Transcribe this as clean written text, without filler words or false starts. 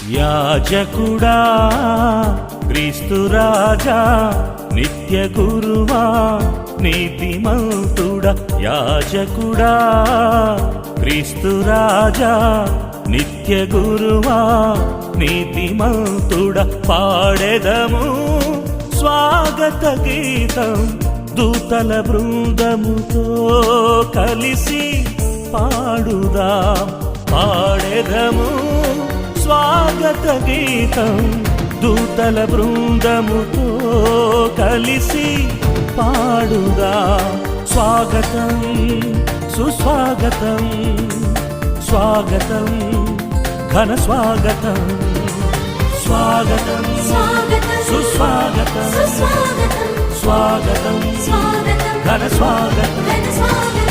యాజకుడా క్రీస్తు రాజా నిత్య గురువా నీతిమంతుడా యాజకుడా క్రీస్తు రాజా నిత్య గురువా నీతిమంతుడా పాడెదము స్వాగత గీతం దూతల బృందముతో కలిసి పాడుదాం పాడెదము స్వాగత గీతం దూతల బృందముతో కలిసి పాడుదాం స్వాగతం సుస్వాగతం స్వాగతం ఘన స్వాగతం స్వాగతం సుస్వాగతం స్వాగతం ఘన స్వాగతం